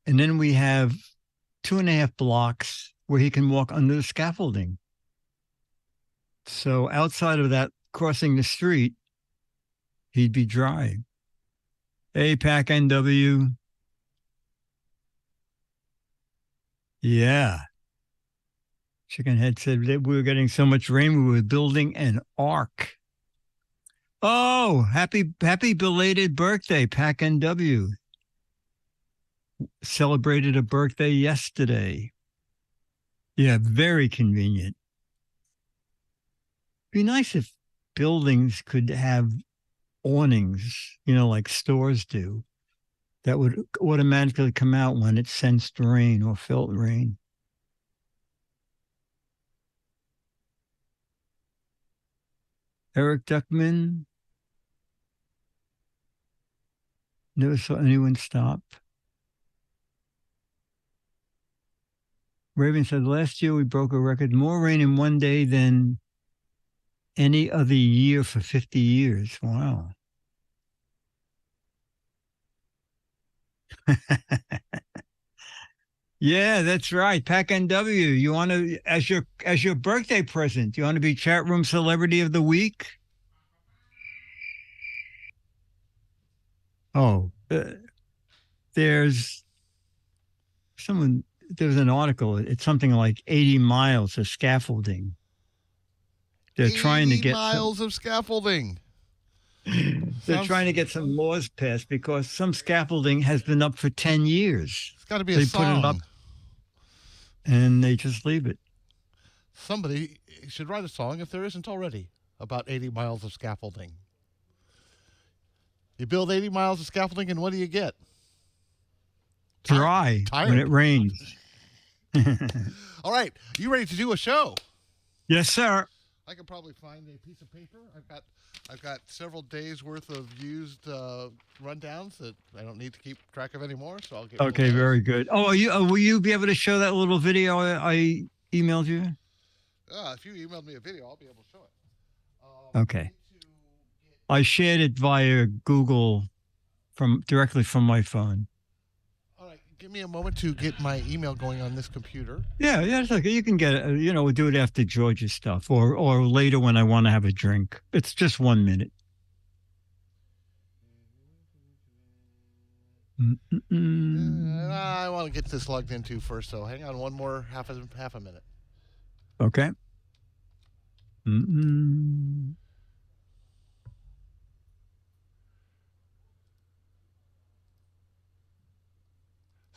And then we have 2.5 blocks where he can walk under the scaffolding. So outside of that, crossing the street, he'd be dry. Hey, Pack NW. Yeah. Chickenhead said that we were getting so much rain, we were building an ark. Oh, happy belated birthday, Pack NW. Celebrated a birthday yesterday. Yeah, very convenient. Be nice if buildings could have awnings, like stores do, that would automatically come out when it sensed rain or felt rain. Eric Duckman. Never saw anyone stop. Raven said, last year we broke a record, more rain in one day than any other year for 50 years. Wow. Yeah, that's right. Pack NW. You want to, as your birthday present, you want to be chat room celebrity of the week? Oh, there's someone, there's an article. It's something like 80 miles of scaffolding. They're trying to 80 get miles of scaffolding. They're trying to get some laws passed because some scaffolding has been up for 10 years. It's got to be They a song. put it up and they just leave it. Somebody should write a song, if there isn't already, about 80 miles of scaffolding. You build 80 miles of scaffolding, and what do you get? Dry when it rains. All right. You ready to do a show? Yes, sir. I can probably find a piece of paper. I've got several days worth of used rundowns that I don't need to keep track of anymore. So I'll get. Okay, very good. Oh, will you be able to show that little video I emailed you? If you emailed me a video, I'll be able to show it. Okay. I shared it via Google directly from my phone. All right, give me a moment to get my email going on this computer. Yeah, it's okay. You can get it. We'll do it after George's stuff, or later when I want to have a drink. It's just 1 minute. I want to get this logged into first, so hang on one more half a minute. Okay.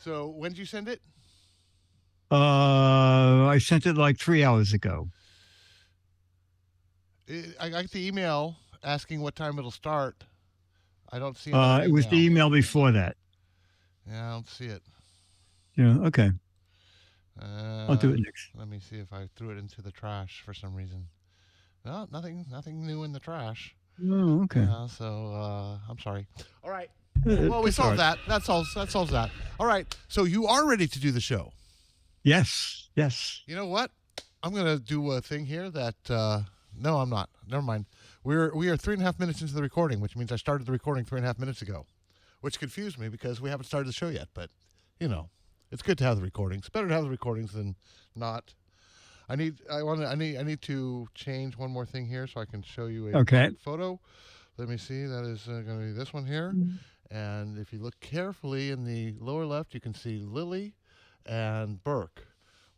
So when did you send it? I sent it like 3 hours ago. I got the email asking what time it'll start. I don't see it. It was the email before that. Yeah, I don't see it. Yeah, okay. I'll do it next. Let me see if I threw it into the trash for some reason. No, nothing new in the trash. Oh, okay. So I'm sorry. All right. Well, we solved that. That solves that. All right. So you are ready to do the show? Yes. You know what? I'm going to do a thing here that no, I'm not. Never mind. We are 3.5 minutes into the recording, which means I started the recording 3.5 minutes ago, which confused me because we haven't started the show yet. But it's good to have the recordings. It's better to have the recordings than not. I need to change one more thing here so I can show you a photo. Let me see. That is going to be this one here. And if you look carefully in the lower left, you can see Lily and Burke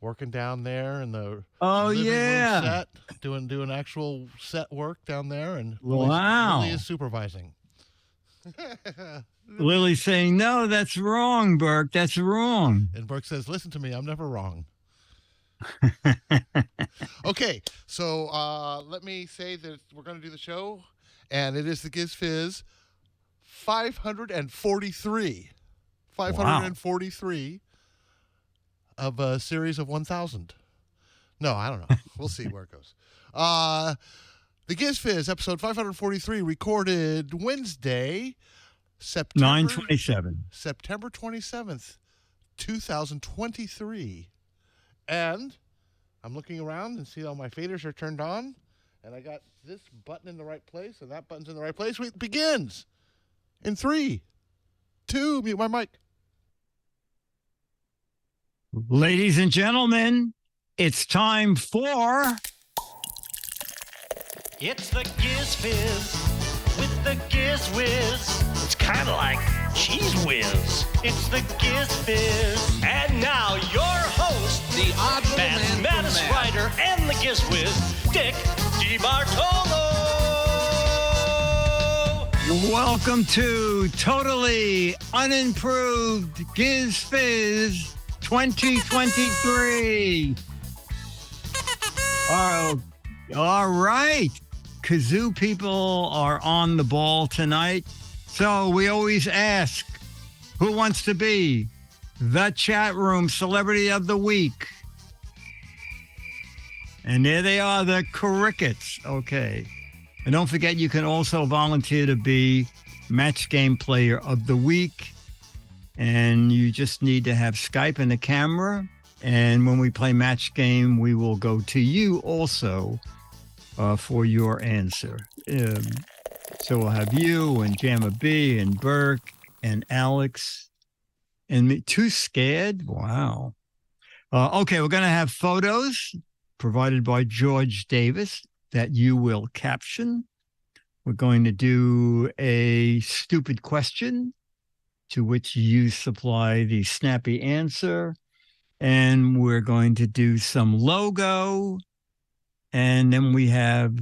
working down there in the living room set, doing actual set work down there, and Lily is supervising. Lily's saying, "No, that's wrong, Burke. That's wrong." And Burke says, "Listen to me. I'm never wrong." Okay, so let me say that we're going to do the show, and it is the Giz Fiz 543. 543 of a series of 1,000. No, I don't know. We'll see where it goes. The Giz Fiz, episode 543, recorded Wednesday, September 27th, 2023. And I'm looking around and see all my faders are turned on, and I got this button in the right place, and that button's in the right place. It begins in 3, 2, mute my mic. Ladies and gentlemen, it's time for... It's the Giz Fiz with the Giz Wiz. It's kind of like Cheese Whiz. It's the Giz Fiz. And now your host, the odd man, maddest writer, and the Giz Wiz, Dick DeBartolo. Welcome to Totally Unimproved GizFiz 2023. All right. Kazoo people are on the ball tonight. So we always ask, who wants to be the chat room celebrity of the week? And there they are, the crickets. Okay. And don't forget, you can also volunteer to be match game player of the week. And you just need to have Skype and a camera. And when we play match game, we will go to you also for your answer. So we'll have you and Jamma B and Burke and Alex and me. Too scared? Wow. Okay, we're going to have photos provided by George Davis that you will caption. We're going to do a stupid question to which you supply the snappy answer. And we're going to do some logo. And then we have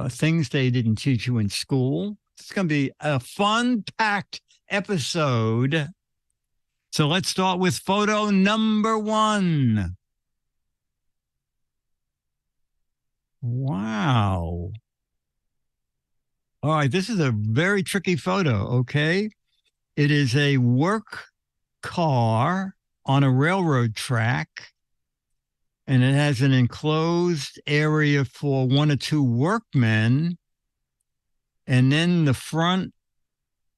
things they didn't teach you in school. It's going to be a fun-packed episode. So let's start with photo number 1. Wow. All right, this is a very tricky photo, okay? It is a work car on a railroad track, and it has an enclosed area for 1 or 2 workmen. And then the front,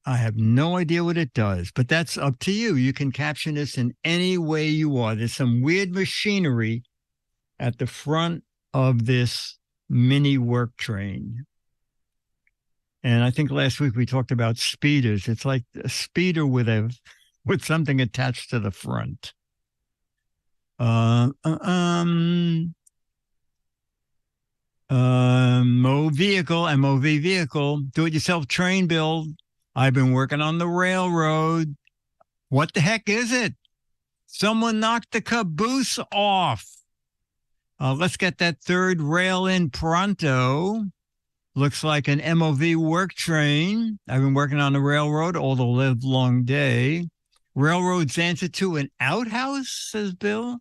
I have no idea what it does, but that's up to you. You can caption this in any way you are. There's some weird machinery at the front of this mini work train. And I think last week we talked about speeders. It's like a speeder with something attached to the front. MOV vehicle, do-it-yourself train build. I've been working on the railroad. What the heck is it? Someone knocked the caboose off. Let's get that third rail in pronto. Looks like an MOV work train. I've been working on the railroad all the live long day. Railroad's answer to an outhouse, says Bill.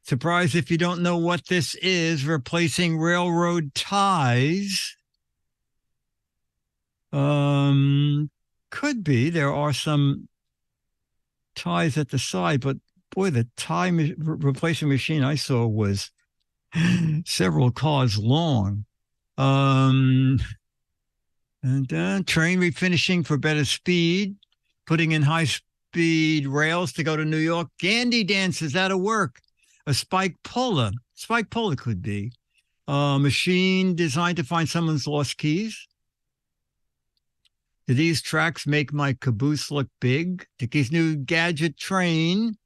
Surprised if you don't know what this is. Replacing railroad ties. Could be. There are some ties at the side, but boy, the tie replacing machine I saw was several cars long. And train refinishing for better speed, putting in high-speed rails to go to New York. Gandy dances out of work. A spike puller. Spike puller could be. Machine designed to find someone's lost keys. Do these tracks make my caboose look big? Dickie's new gadget train.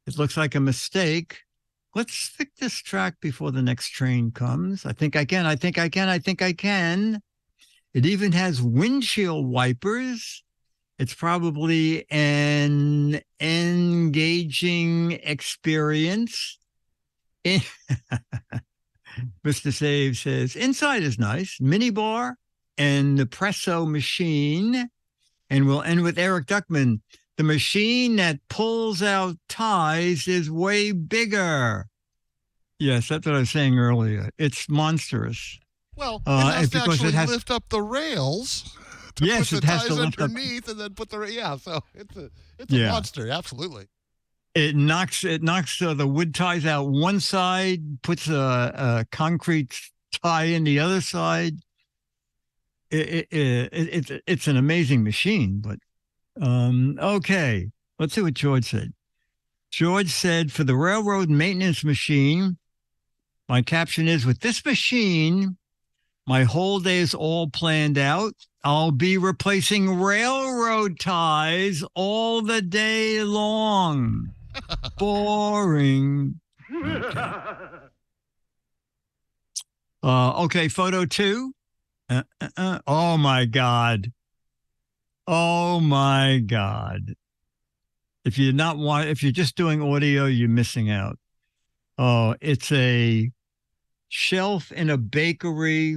It looks like a mistake. Let's fix this track before the next train comes. I think I can. It even has windshield wipers. It's probably an engaging experience. Mr. Save says, inside is nice. Mini bar and Nespresso machine. And we'll end with Eric Duckman. The machine that pulls out ties is way bigger. Yes, that's what I was saying earlier. It's monstrous. Well, it has to actually lift up the rails. Yes, put it the has ties to lift underneath and then put the so it's a monster, absolutely. It knocks the wood ties out one side, puts a concrete tie in the other side. It's an amazing machine, but okay. Let's see what George said. George said, for the railroad maintenance machine, my caption is, with this machine, my whole day is all planned out. I'll be replacing railroad ties all the day long. Boring. Okay, photo 2. Oh my God. Oh my God. If you're just doing audio, you're missing out. Oh, it's a shelf in a bakery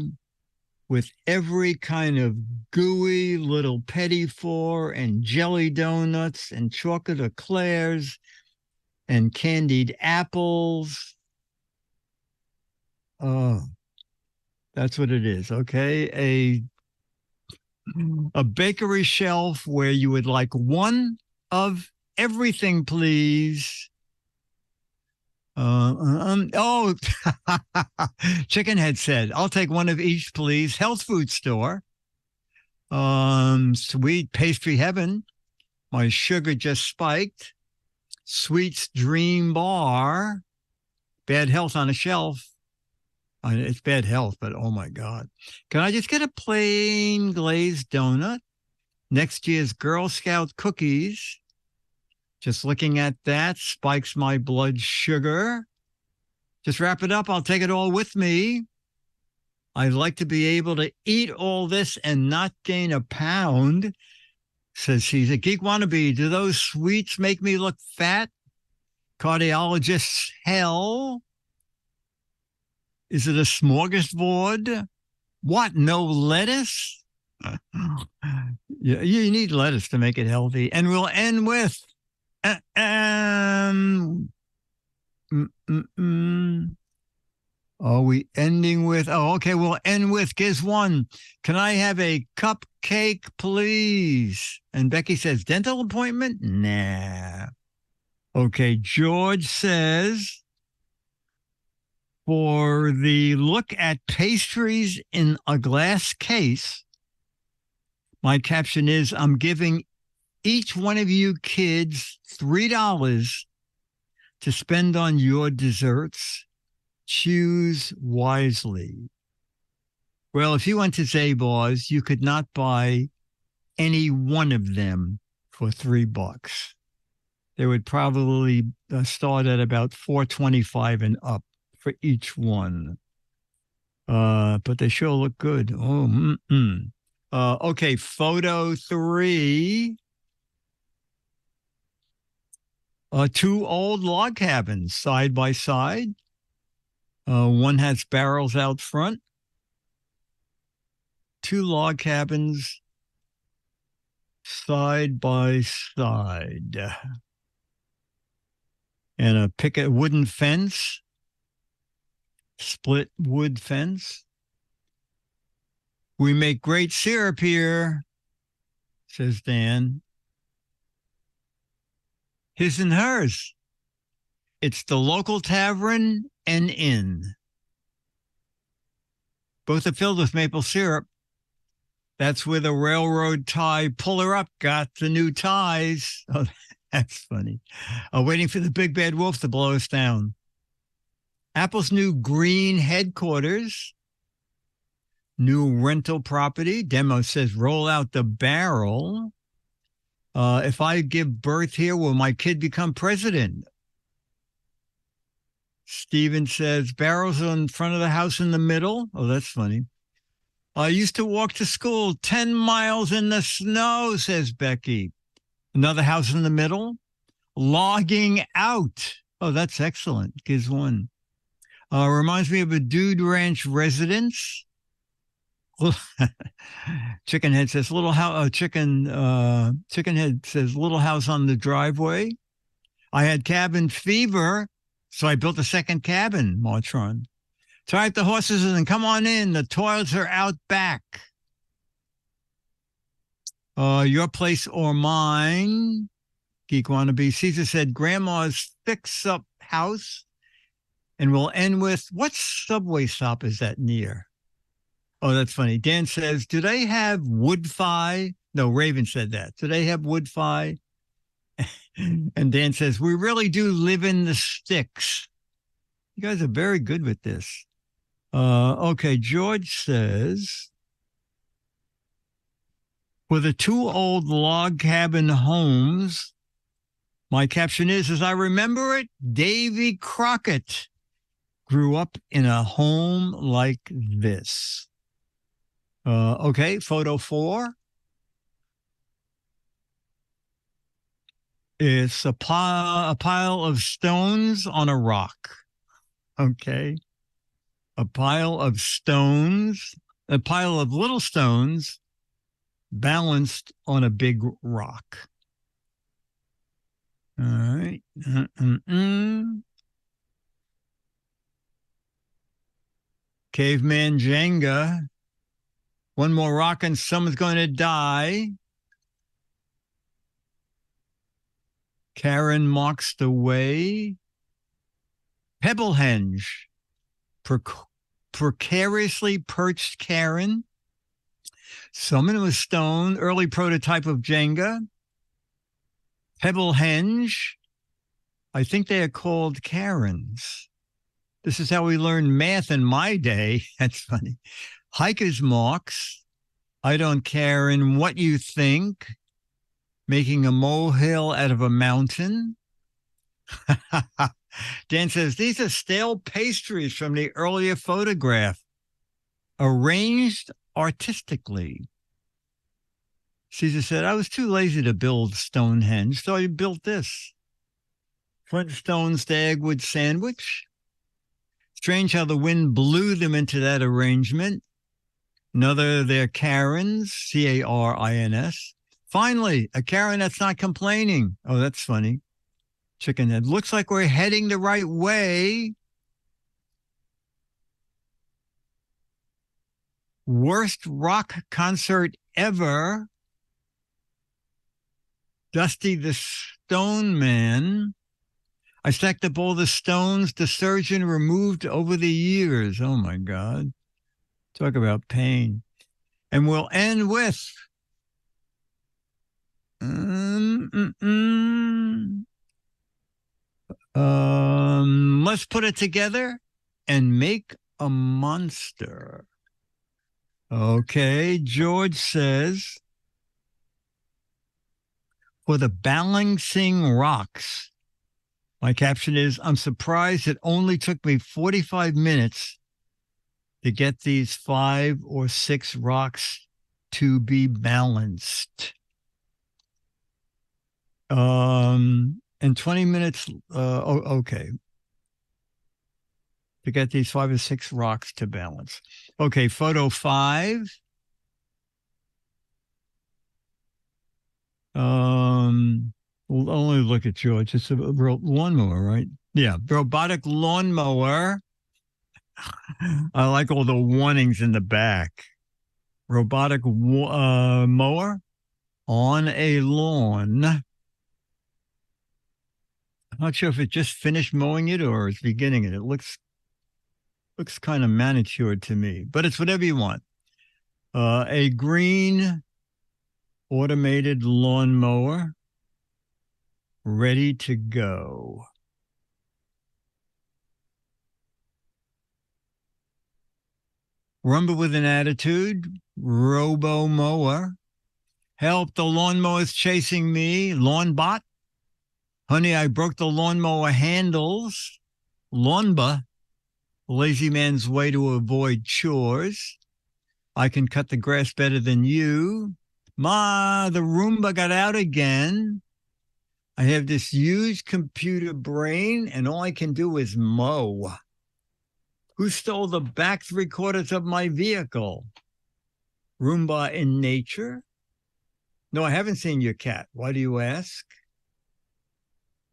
with every kind of gooey little petit four and jelly donuts and chocolate eclairs and candied apples. Oh, that's what it is. Okay. A bakery shelf where you would like one of everything, please. Chicken Head said, I'll take one of each, please. Health food store. Sweet pastry heaven. My sugar just spiked. Sweets dream bar. Bad health on a shelf. It's bad health, but oh my God. Can I just get a plain glazed donut? Next year's Girl Scout cookies. Just looking at that spikes my blood sugar. Just wrap it up. I'll take it all with me. I'd like to be able to eat all this and not gain a pound, says she's a geek wannabe. Do those sweets make me look fat? Cardiologist's hell. Is it a smorgasbord? What, no lettuce? You need lettuce to make it healthy. And we'll end with Are we ending with? Oh, okay. We'll end with Giz 1. Can I have a cupcake, please? And Becky says, dental appointment? Nah. Okay. George says, for the look at pastries in a glass case, my caption is, I'm giving each one of you kids $3 to spend on your desserts. Choose wisely. Well, if you went to Zabar's, you could not buy any one of them for $3. They would probably start at about $4.25 and up for each one. But they sure look good. Okay, photo 3. 2 old log cabins side by side. One has barrels out front. 2 log cabins side by side. And a picket wooden fence. Split wood fence. We make great syrup here, says Dan. His and hers. It's the local tavern and inn. Both are filled with maple syrup. That's where the railroad tie puller up got the new ties. Oh, that's funny. Waiting for the big bad wolf to blow us down. Apple's new green headquarters. New rental property. Demo says roll out the barrel. If I give birth here, will my kid become president? Steven says barrels in front of the house in the middle. Oh, that's funny. I used to walk to school 10 miles in the snow, says Becky. Another house in the middle. Logging out. Oh, that's excellent. Gives 1. Reminds me of a Dude Ranch residence. Chicken Head says little house. Chicken Head says little house on the driveway. I had cabin fever, so I built a second cabin. Martron. Tie up the horses and come on in. The toilets are out back. Your place or mine? Geek wannabe. Caesar said grandma's fix-up house. And we'll end with, what subway stop is that near? Oh, that's funny. Dan says, do they have wood-fi? No, Raven said that. Do they have wood-fi? And Dan says, we really do live in the sticks. You guys are very good with this. Okay, George says, for the 2 old log cabin homes, My caption is, as I remember it, Davy Crockett grew up in a home like this. Okay, photo 4. It's a pile of stones on a rock. Okay. A pile of stones, a pile of little stones balanced on a big rock. All right. Caveman Jenga. One more rock and someone's going to die. Karen marks the way. Pebblehenge. Precariously perched Karen. Someone with stone. Early prototype of Jenga. Pebblehenge. I think they are called Karens. This is how we learned math in my day. That's funny. Hiker's marks. I don't care in what you think. Making a molehill out of a mountain. Dan says, these are stale pastries from the earlier photograph, arranged artistically. Caesar said, I was too lazy to build Stonehenge, so I built this. Flintstones Dagwood sandwich. Strange how the wind blew them into that arrangement. Another, they're Karens, Carins. Finally, a Karen that's not complaining. Oh, that's funny. Chicken head. Looks like we're heading the right way. Worst rock concert ever. Dusty the Stone Man. I stacked up all the stones the surgeon removed over the years. Oh, my God. Talk about pain. And we'll end with let's put it together and make a monster. Okay, George says, for the balancing rocks, my caption is, I'm surprised it only took me 45 minutes to get these 5 or 6 rocks to be balanced. And 20 minutes, okay. To get these 5 or 6 rocks to balance. Okay, photo 5. We'll only look at George. It's a lawnmower, right? Yeah, robotic lawnmower. I like all the warnings in the back. Robotic mower on a lawn. I'm not sure if it just finished mowing it or it's beginning it. It looks kind of manicured to me, but it's whatever you want. A green automated lawnmower ready to go. Rumba with an attitude, robo mower. Help, the lawnmower's chasing me, lawn bot. Honey, I broke the lawnmower handles. Lawnba, lazy man's way to avoid chores. I can cut the grass better than you. Ma, the Roomba got out again. I have this huge computer brain and all I can do is mow. Who stole the back 3/4 of my vehicle? Roomba in nature? No, I haven't seen your cat. Why do you ask?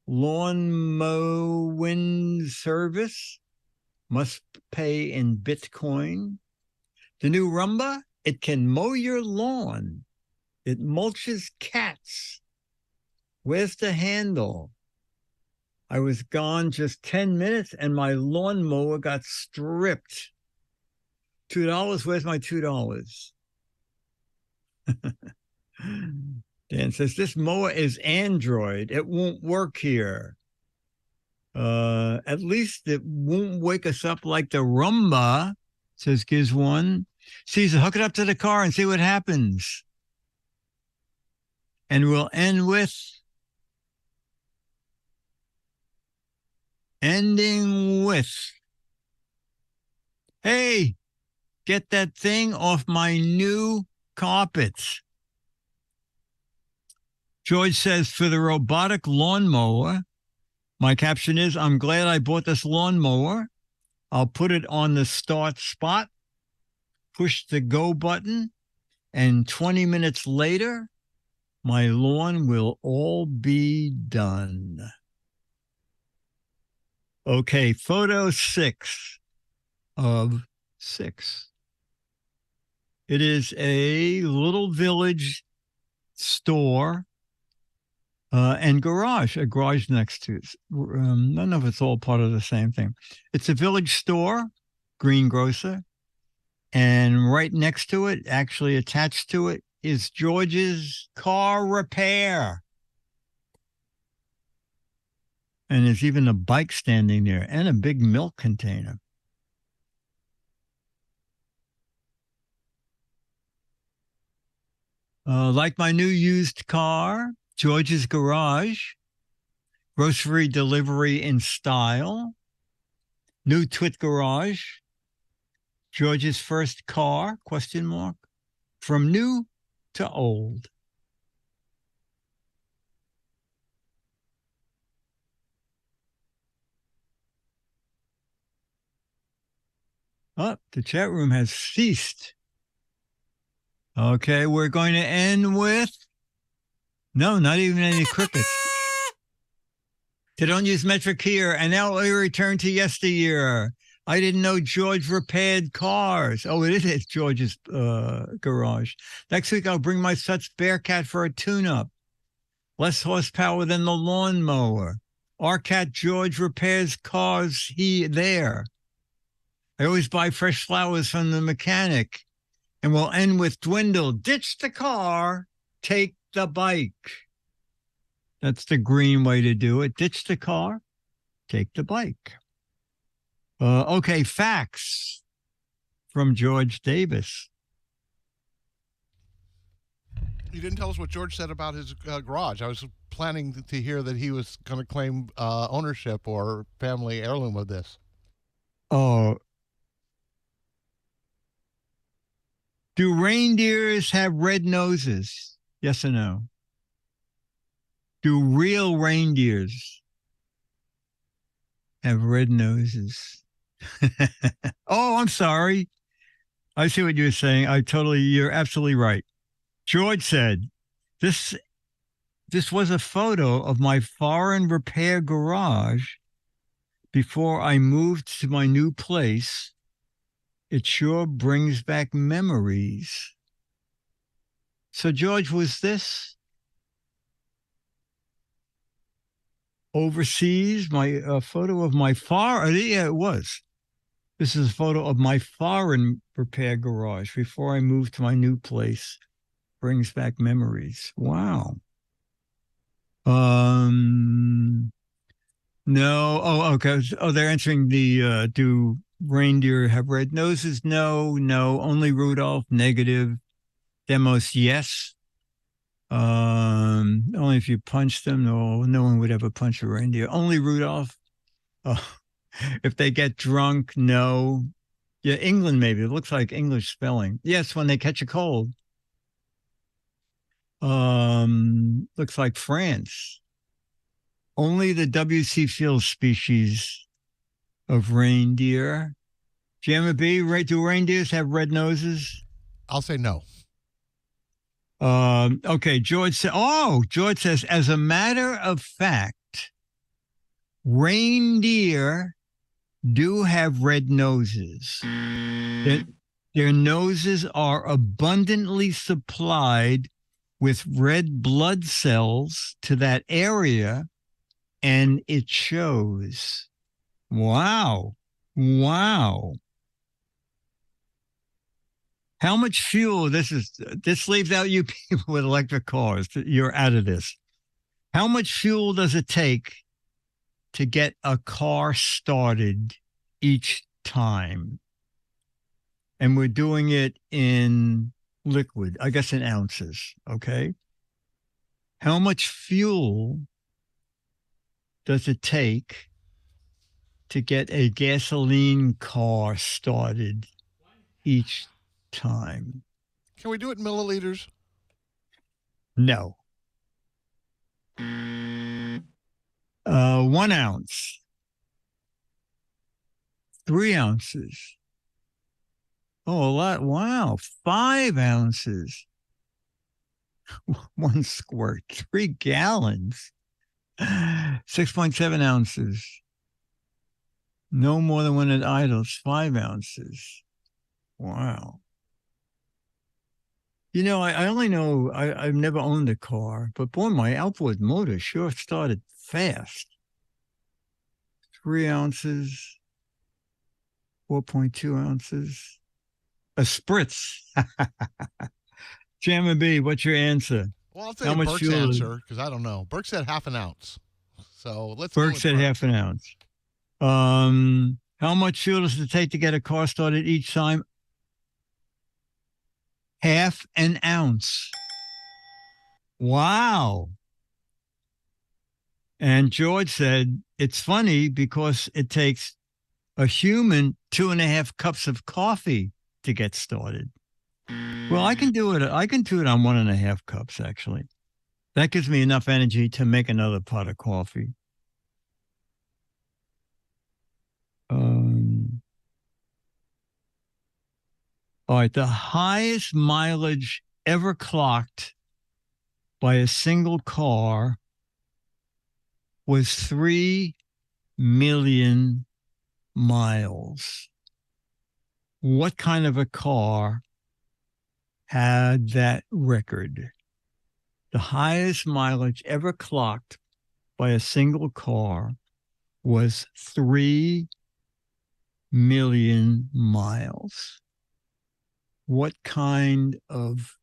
Lawn mowing service must pay in Bitcoin. The new Roomba, it can mow your lawn. It mulches cats. Where's the handle? I was gone just 10 minutes and my lawnmower got stripped. $2, where's my $2? Dan says, this mower is Android. It won't work here. At least it won't wake us up like the Roomba, says Giz1. Caesar, hook it up to the car and see what happens. And we'll end with ending with, hey, get that thing off my new carpets. George says, for the robotic lawnmower, my caption is, I'm glad I bought this lawnmower. I'll put it on the start spot, push the go button, and 20 minutes later, my lawn will all be done. Okay, photo 6 of 6. It is a little village store and garage, a garage next to it. I don't know if it's all part of the same thing. It's a village store, greengrocer, and right next to it, actually attached to it, is George's car repair. And there's even a bike standing there and a big milk container. Like my new used car, George's garage, grocery delivery in style, new TWiT garage, George's first car, ? From new to old. Oh, the chat room has ceased. Okay, we're going to end with, no, not even any crickets. They don't use metric here, and now we return to yesteryear. I didn't know George repaired cars. Oh, it is George's garage. Next week, I'll bring my Suts Bearcat for a tune-up. Less horsepower than the lawnmower. Our cat George repairs cars there. I always buy fresh flowers from the mechanic. And we'll end with Dwindle. Ditch the car, take the bike. That's the green way to do it. Ditch the car, take the bike. Okay, facts from George Davis. You didn't tell us what George said about his garage. I was planning to hear that he was going to claim ownership or family heirloom of this. Oh. Do reindeers have red noses? Yes or no? Do real reindeers have red noses? Oh, I'm sorry. I see what you're saying. You're absolutely right. George said, this was a photo of my foreign repair garage before I moved to my new place. It sure brings back memories. So, George, was this overseas? My photo of my yeah, it was. This is a photo of my foreign repair garage before I moved to my new place. Brings back memories. Wow. No. Oh, okay. Oh, they're answering the do reindeer have red noses? No. Only Rudolph. Negative. Demos, yes. Only if you punch them. No one would ever punch a reindeer. Only Rudolph. If they get drunk, no. Yeah, England maybe. It looks like English spelling. Yes, when they catch a cold. Looks like France. Only the W.C. Fields species of reindeer. Jammer B, do reindeers have red noses? I'll say no. Okay, George says, as a matter of fact, reindeer do have red noses. Their noses are abundantly supplied with red blood cells to that area, and it shows. Wow. How much fuel, this leaves out you people with electric cars. You're out of this. How much fuel does it take to get a car started each time? And we're doing it in liquid, I guess in ounces, okay? How much fuel does it take to get a gasoline car started each time? Can we do it in milliliters? No. 1 ounce. 3 ounces. Oh, a lot. Wow. 5 ounces. 1 squirt. 3 gallons. 6.7 ounces. No more than when it idles. 5 ounces. Wow. You know, I only know I've never owned a car, but boy, my outboard motor sure started fast. 3 ounces, 4.2 ounces. A spritz. Jammer B, what's your answer? Well, I'll tell How you much Burke's fuel is- answer because I don't know. Burke said half an ounce. So let's Burke go with said Burke. half an ounce. How much fuel does it take to get a car started each time? Half an ounce. Wow. And George said, it's funny because it takes a human 2.5 cups of coffee to get started. Well, I can do it. I can do it on 1.5 cups, actually. That gives me enough energy to make another pot of coffee. All right. The highest mileage ever clocked by a single car was 3 million miles. What kind of a car had that record? The highest mileage ever clocked by a single car was 3 million miles. What kind of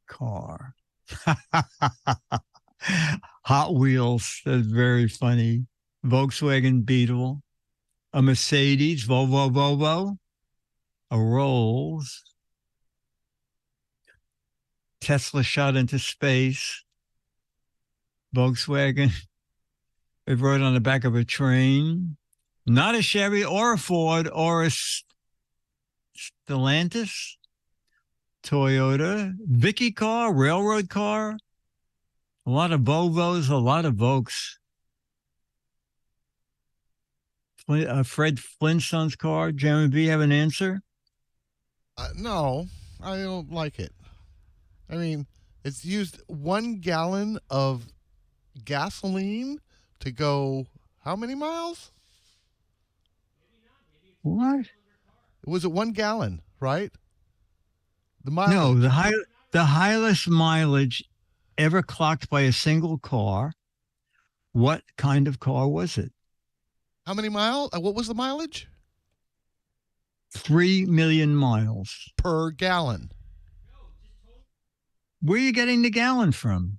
car? Hot Wheels, that's very funny. Volkswagen Beetle, a Mercedes, Volvo, a Rolls, Tesla shot into space, Volkswagen, it rode on the back of a train, not a Chevy or a Ford or a Stellantis, Toyota, Vicky car, railroad car, a lot of Volvos, a lot of Volks. Fred Flintstone's car. Jeremy B, have an answer? No, I don't like it. I mean, it's used 1 gallon of gasoline to go how many miles? What? Was it 1 gallon, right? The mileage. No, the highest mileage ever clocked by a single car. What kind of car was it? How many miles? What was the mileage? 3 million miles. Per gallon. Where are you getting the gallon from?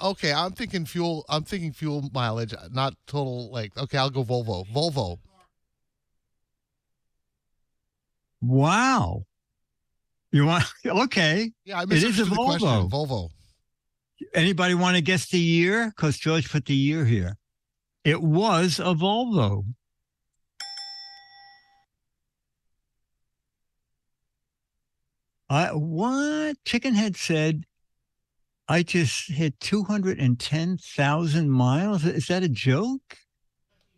Okay, I'm thinking fuel. I'm thinking fuel mileage, not total. Like, okay, I'll go Volvo. Volvo. Wow. You want? Okay. Yeah, I It is a misunderstood the question. Volvo. Volvo. Anybody want to guess the year? Because George put the year here. It was a Volvo. What? Chickenhead said, I just hit 210,000 miles. Is that a joke?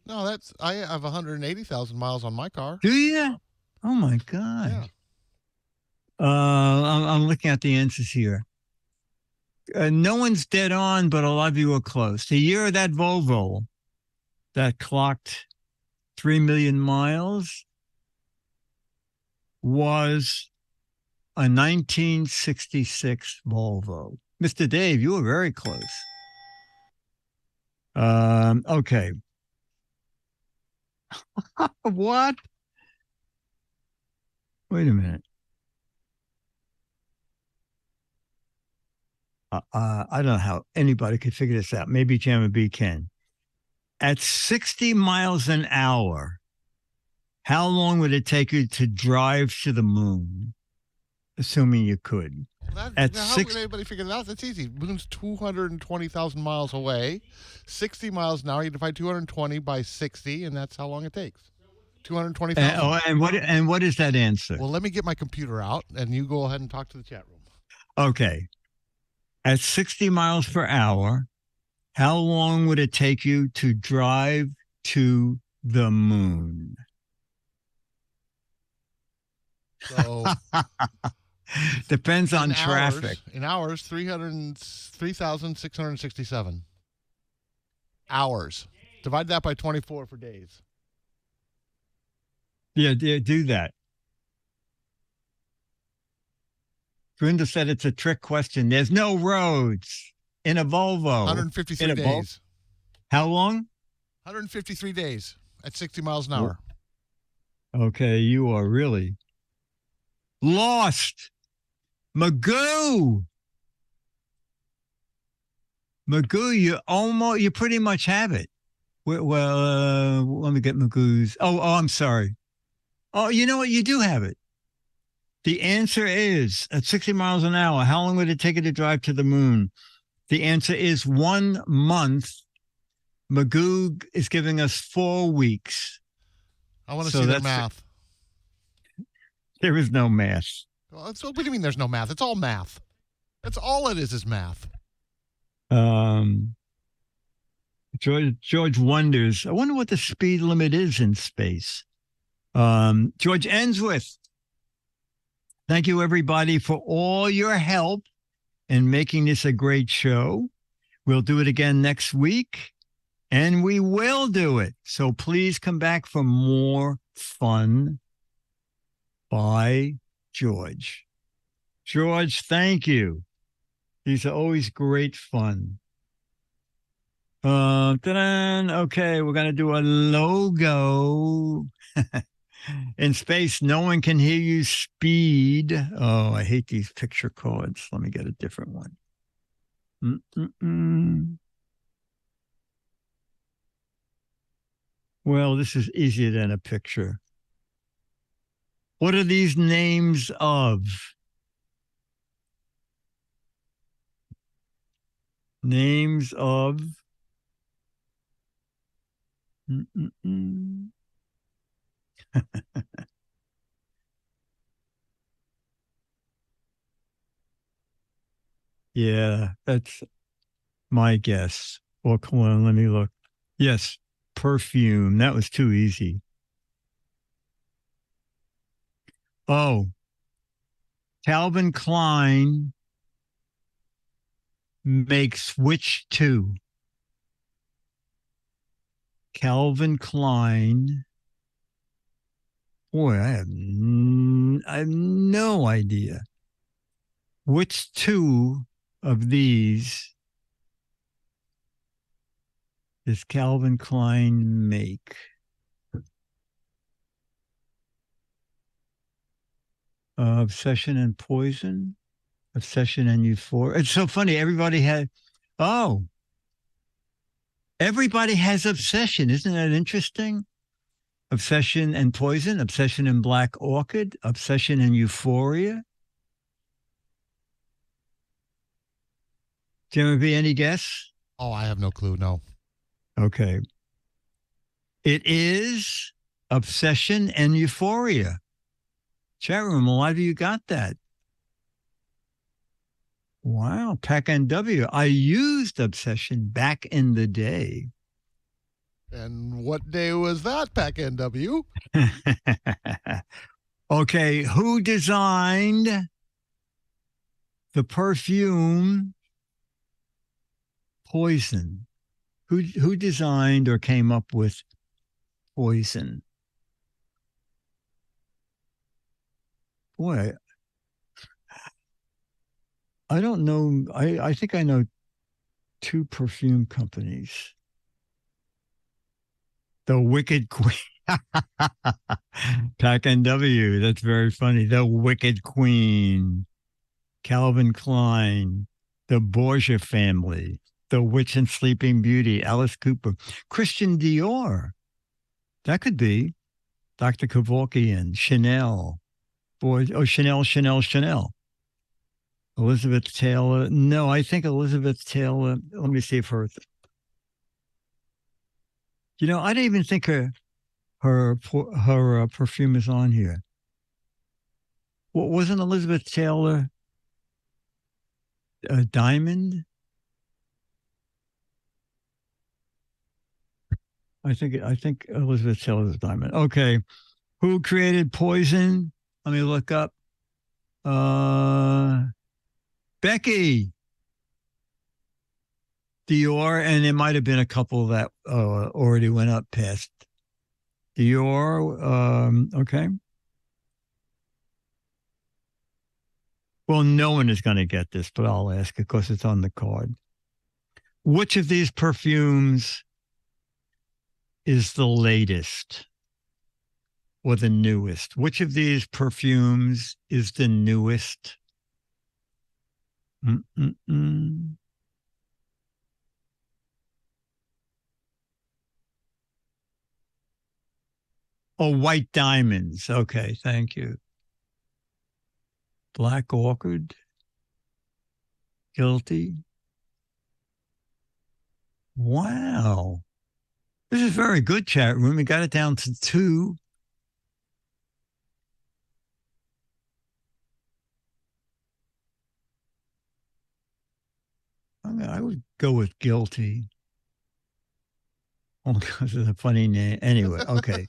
No, I have 180,000 miles on my car. Do you? Oh my God. Yeah. I'm looking at the answers here. No one's dead on, but a lot of you are close. The year of that Volvo that clocked 3 million miles was a 1966 Volvo. Mr. Dave, you were very close. Okay. What? Wait a minute. I don't know how anybody could figure this out. Maybe Jammer B can. At 60 miles an hour, how long would it take you to drive to the moon? assuming you could. At How six, can anybody figure that out? That's easy. Moon's 220,000 miles away, 60 miles an hour. You divide 220 by 60, and that's how long it takes. 220,000. and what is that answer? Well, let me get my computer out, and you go ahead and talk to the chat room. Okay. At 60 miles per hour, how long would it take you to drive to the moon? So Depends on traffic. In hours, 3,667 hours. Divide that by 24 for days. Yeah, do that. Brenda said it's a trick question. There's no roads in a Volvo. 153 days. How long? 153 days at 60 miles an hour. Okay, you are really lost. Magoo, you pretty much have it. Well, let me get Magoo's. Oh, I'm sorry. Oh, you know what? You do have it. The answer is at 60 miles an hour. How long would it take you to drive to the moon? The answer is 1 month. Magoo is giving us 4 weeks. I want to see the math. There is no math. Well, what do you mean there's no math? It's all math. That's all it is math. George wonders, I wonder what the speed limit is in space. George ends with, thank you, everybody, for all your help in making this a great show. We'll do it again next week, and we will do it. So please come back for more fun. By George. George, thank you. These are always great fun. Okay, we're going to do a logo. In space, no one can hear you. Speed. Oh, I hate these picture cards. Let me get a different one. Well, this is easier than a picture. What are these names of? Names of. Yeah, that's my guess. Well, come on, let me look. Yes, perfume. That was too easy. Oh, Calvin Klein makes which two? Calvin Klein. Boy, I have no idea. Which two of these does Calvin Klein make? Obsession and Poison, Obsession and Euphoria. It's so funny. Everybody has Obsession. Isn't that interesting? Obsession and Poison, Obsession and Black Orchid, Obsession and Euphoria. Jimmy, any guess? Oh, I have no clue. No. Okay. It is Obsession and Euphoria. Chat room, a lot of you got that. Wow, Pac NW. I used Obsession back in the day. And what day was that, Pac NW? Okay, who designed the perfume Poison? Who designed or came up with Poison? Boy, I don't know. I think I know 2 perfume companies. The Wicked Queen. Pac NW. That's very funny. The Wicked Queen. Calvin Klein. The Borgia family. The Witch and Sleeping Beauty. Alice Cooper. Christian Dior. That could be. Dr. Kevorkian. Chanel. Boy, oh, Chanel, Chanel, Chanel. Elizabeth Taylor. No, I think Elizabeth Taylor. Let me see if her. I didn't even think her perfume is on here. What wasn't Elizabeth Taylor a diamond? I think Elizabeth Taylor is a diamond. Okay, who created Poison? Let me look up. Becky. Dior, and there might have been a couple that already went up past Dior. Okay. Well, no one is going to get this, but I'll ask because it's on the card. Which of these perfumes is the latest or the newest? Which of these perfumes is the newest? Oh, White Diamonds. Okay, thank you. Black Orchid. Guilty. Wow. This is very good, chat room. We got it down to 2. I would go with Guilty. Only because it's a funny name. Anyway, okay.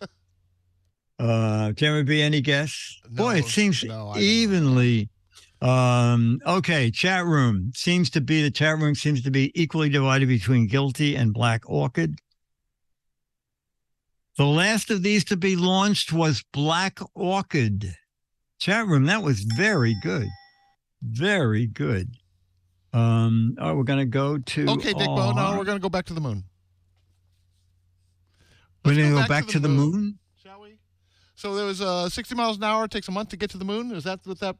Jeremy B, any guess? No, Boy, it seems no, evenly. Okay, chat room. The chat room seems to be equally divided between Guilty and Black Orchid. The last of these to be launched was Black Orchid. Chat room, that was very good. Very good. We're going to go to... Okay, Dick Bo, no, we're going to go back to the moon. We're going to go back to the moon? Shall we? So there was 60 miles an hour. It takes a month to get to the moon. Is that what that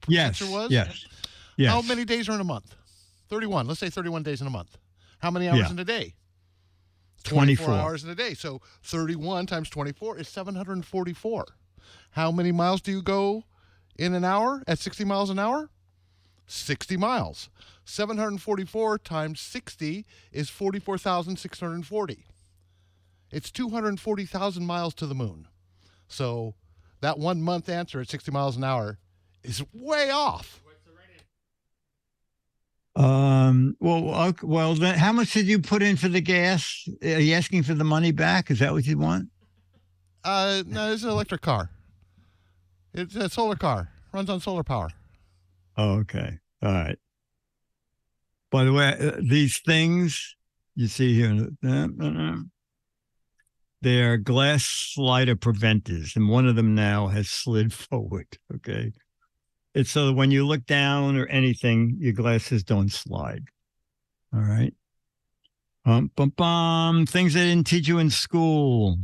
picture was? Yes. How many days are in a month? 31. Let's say 31 days in a month. How many hours in a day? 24 hours in a day. So 31 times 24 is 744. How many miles do you go in an hour at 60 miles an hour? 60 miles. 744 times 60 is 44,640. It's 240,000 miles to the moon. So that 1 month answer at 60 miles an hour is way off. Well, then how much did you put in for the gas? Are you asking for the money back? Is that what you want? No, it's an electric car. It's a solar car. Runs on solar power. Oh, okay. All right. By the way, these things you see here, they're glass slider preventers, and one of them now has slid forward. Okay. It's so that when you look down or anything, your glasses don't slide. All right. Things they didn't teach you in school.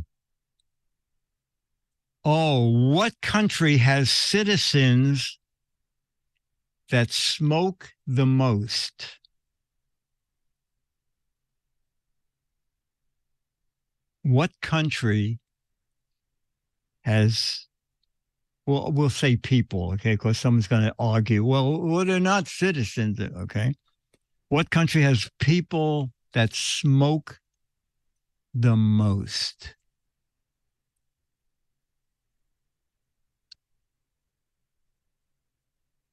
Oh, what country has citizens that smoke the most? What country has, well, we'll say people, okay, because someone's going to argue, well, they're not citizens, okay? What country has people that smoke the most?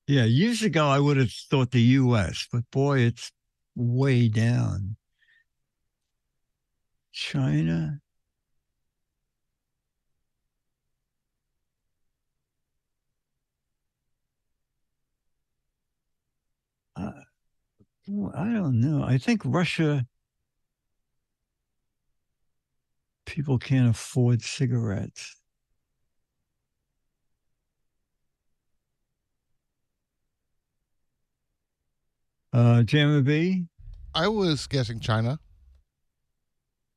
Yeah, years ago, I would have thought the U.S., but boy, it's way down. China. I don't know. I think Russia, people can't afford cigarettes. JMB? I was guessing China.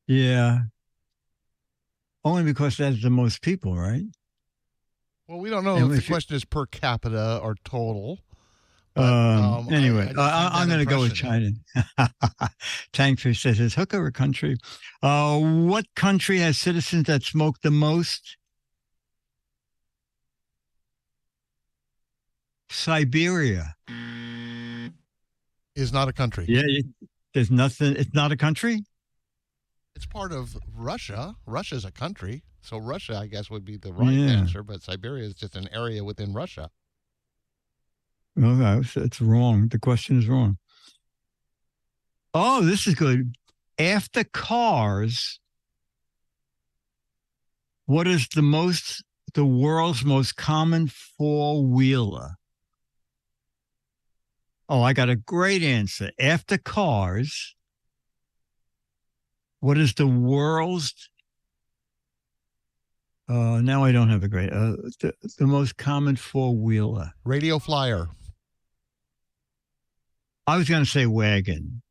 Yeah. Only because that's the most people, right? Well, we don't know if the question is per capita or total. Anyway, I'm going to go with China. Tankfish says, is hooker a country? What country has citizens that smoke the most? Siberia. Is not a country. Yeah, there's nothing. It's not a country? It's part of Russia. Russia's a country. So Russia, I guess, would be the right Yeah. answer, but Siberia is just an area within Russia. No, it's wrong. The question is wrong. Oh, this is good. After cars, what is the world's most common four-wheeler? Oh, I got a great answer. After cars, what is the world's now I don't have a great the most common four-wheeler. Radio flyer. I was going to say wagon.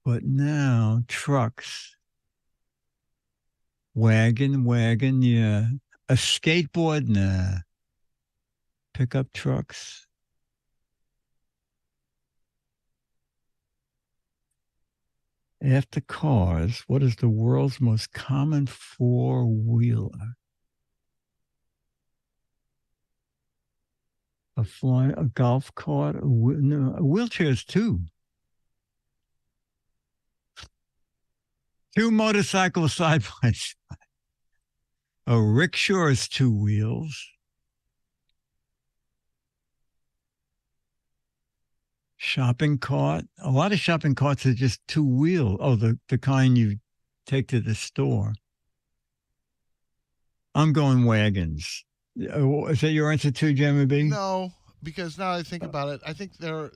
But now trucks. Wagon, yeah. A skateboard, nah. Pickup trucks. After cars, what is the world's most common four-wheeler? A golf cart, a wheelchairs too. Two motorcycles side by side. A rickshaw is two wheels. Shopping cart. A lot of shopping carts are just two wheel. Oh, the kind you take to the store. I'm going wagons. Is that your answer too, Jeremy B? No, because now I think about it, I think there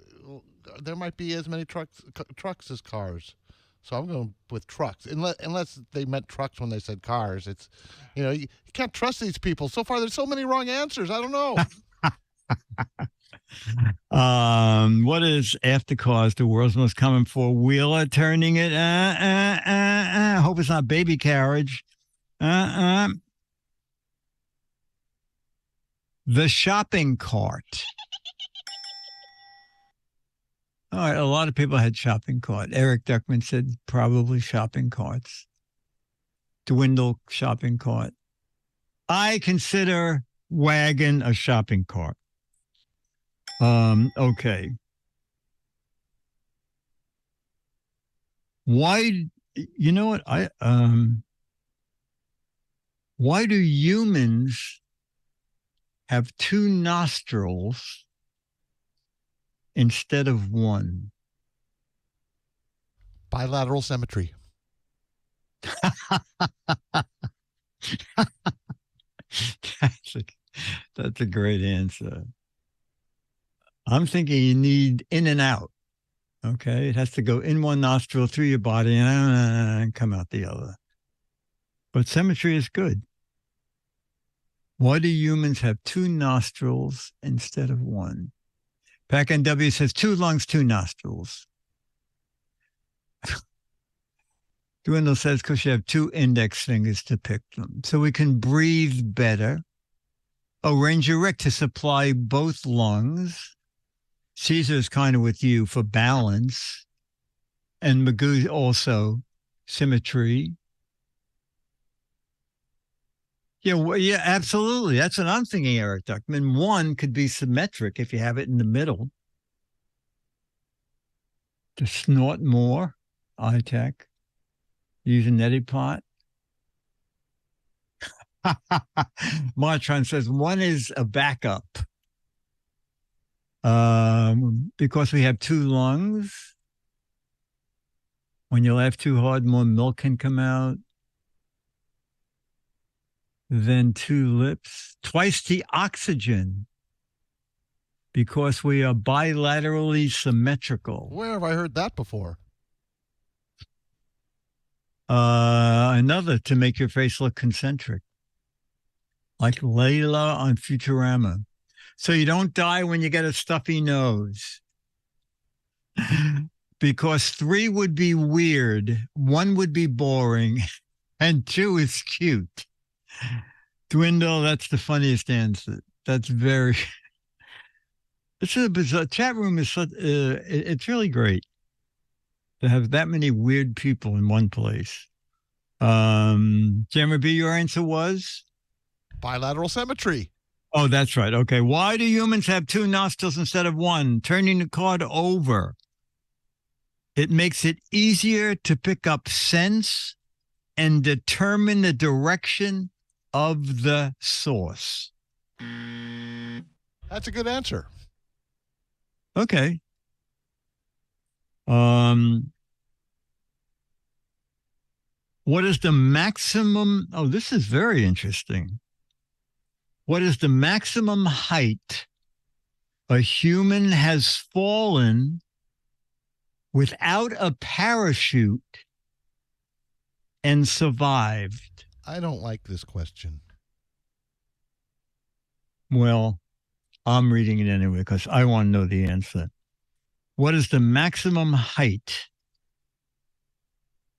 might be as many trucks as cars. So I'm going with trucks, unless they meant trucks when they said cars. It's, you can't trust these people. So far, there's so many wrong answers. I don't know. What is after cars the world's most common four-wheeler? Turning it. I hope it's not baby carriage. The shopping cart. All right, a lot of people had shopping cart. Eric Duckman said probably shopping carts. Dwindle shopping cart. I consider wagon a shopping cart. Okay. Why, you know what? Why do humans have two nostrils instead of one? Bilateral symmetry. That's a great answer. I'm thinking you need in and out. Okay. It has to go in one nostril through your body and come out the other. But symmetry is good. Why do humans have two nostrils instead of one? Pack NW says two lungs, two nostrils. Dwindle says because you have two index fingers to pick them. So we can breathe better. Oh, Ranger Rick to supply both lungs. Caesar's kind of with you for balance. And Magoo also symmetry. Yeah, absolutely. That's what I'm thinking, Eric Duckman. One could be symmetric if you have it in the middle. To snort more, eye-tech. Use a neti pot. Martron says one is a backup. Because we have two lungs. When you laugh too hard, more milk can come out. Then two lips. Twice the oxygen. Because we are bilaterally symmetrical. Where have I heard that before? Another to make your face look concentric. Like Layla on Futurama. So you don't die when you get a stuffy nose. Because 3 would be weird, 1 would be boring, and 2 is cute. Dwindle, that's the funniest answer. That's very... It's a bizarre... Chat room is such... it's really great to have that many weird people in one place. Jammer B, your answer was? Bilateral symmetry. Oh, that's right. Okay. Why do humans have two nostrils instead of one? Turning the card over. It makes it easier to pick up scents and determine the direction of the source. That's a good answer. Okay. What is the maximum? Oh, this is very interesting. What is the maximum height a human has fallen without a parachute and survived? I don't like this question. Well, I'm reading it anyway because I want to know the answer. What is the maximum height